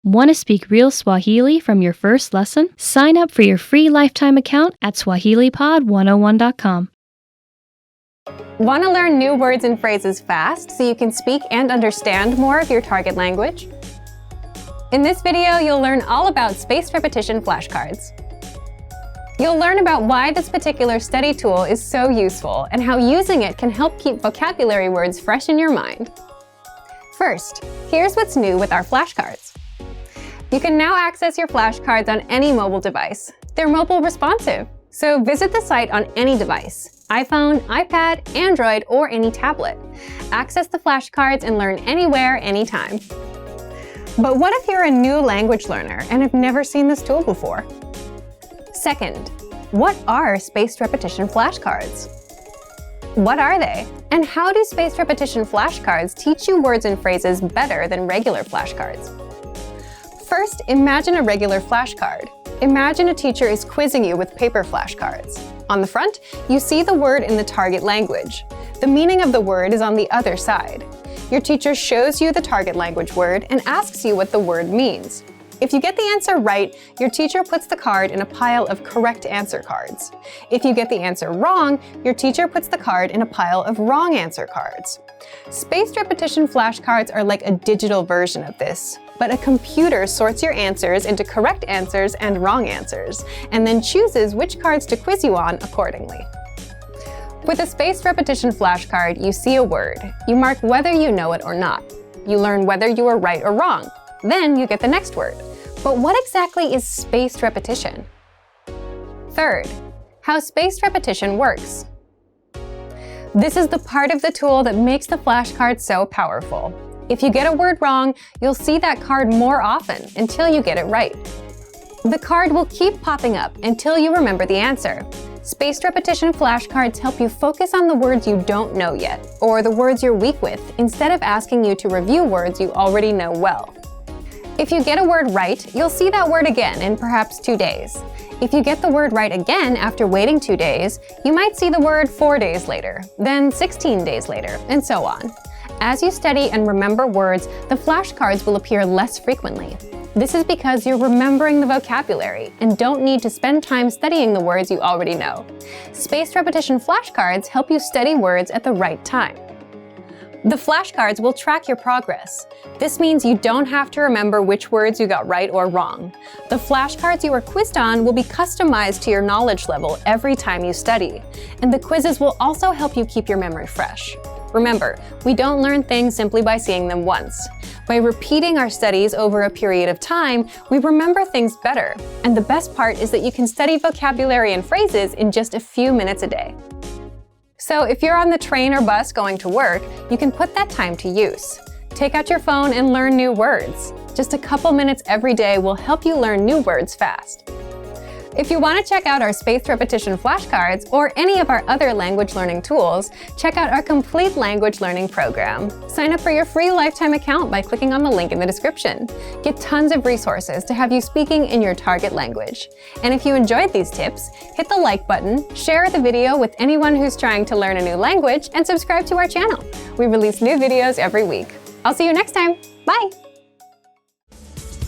Want to speak real Swahili from your first lesson? Sign up for your free lifetime account at SwahiliPod101.com. Want to learn new words and phrases fast so you can speak and understand more of your target language? In this video, you'll learn all about spaced repetition flashcards. You'll learn about why this particular study tool is so useful and how using it can help keep vocabulary words fresh in your mind. First, here's what's new with our flashcards. You can now access your flashcards on any mobile device. They're mobile responsive, so visit the site on any device: iPhone, iPad, Android, or any tablet. Access the flashcards and learn anywhere, anytime. But what if you're a new language learner and have never seen this tool before? Second, what are spaced repetition flashcards? What are they? And how do spaced repetition flashcards teach you words and phrases better than regular flashcards? First, imagine a regular flashcard. Imagine a teacher is quizzing you with paper flashcards. On the front, you see the word in the target language. The meaning of the word is on the other side. Your teacher shows you the target language word and asks you what the word means. If you get the answer right, your teacher puts the card in a pile of correct answer cards. If you get the answer wrong, your teacher puts the card in a pile of wrong answer cards. Spaced repetition flashcards are like a digital version of this, but a computer sorts your answers into correct answers and wrong answers, and then chooses which cards to quiz you on accordingly. With a spaced repetition flashcard, you see a word. You mark whether you know it or not. You learn whether you are right or wrong. Then you get the next word. But what exactly is spaced repetition? Third, how spaced repetition works. This is the part of the tool that makes the flashcard so powerful. If you get a word wrong, you'll see that card more often until you get it right. The card will keep popping up until you remember the answer. Spaced repetition flashcards help you focus on the words you don't know yet, or the words you're weak with, instead of asking you to review words you already know well. If you get a word right, you'll see that word again in perhaps 2 days. If you get the word right again after waiting 2 days, you might see the word 4 days later, then 16 days later, and so on. As you study and remember words, the flashcards will appear less frequently. This is because you're remembering the vocabulary and don't need to spend time studying the words you already know. Spaced repetition flashcards help you study words at the right time. The flashcards will track your progress. This means you don't have to remember which words you got right or wrong. The flashcards you are quizzed on will be customized to your knowledge level every time you study, and the quizzes will also help you keep your memory fresh. Remember, we don't learn things simply by seeing them once. By repeating our studies over a period of time, we remember things better. And the best part is that you can study vocabulary and phrases in just a few minutes a day. So if you're on the train or bus going to work, you can put that time to use. Take out your phone and learn new words. Just a couple minutes every day will help you learn new words fast. If you want to check out our spaced repetition flashcards or any of our other language learning tools, check out our complete language learning program. Sign up for your free lifetime account by clicking on the link in the description. Get tons of resources to have you speaking in your target language. And if you enjoyed these tips, hit the like button, share the video with anyone who's trying to learn a new language, and subscribe to our channel. We release new videos every week. I'll see you next time. Bye!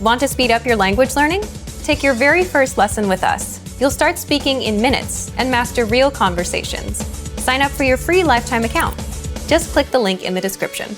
Want to speed up your language learning? Take your very first lesson with us. You'll start speaking in minutes and master real conversations. Sign up for your free lifetime account. Just click the link in the description.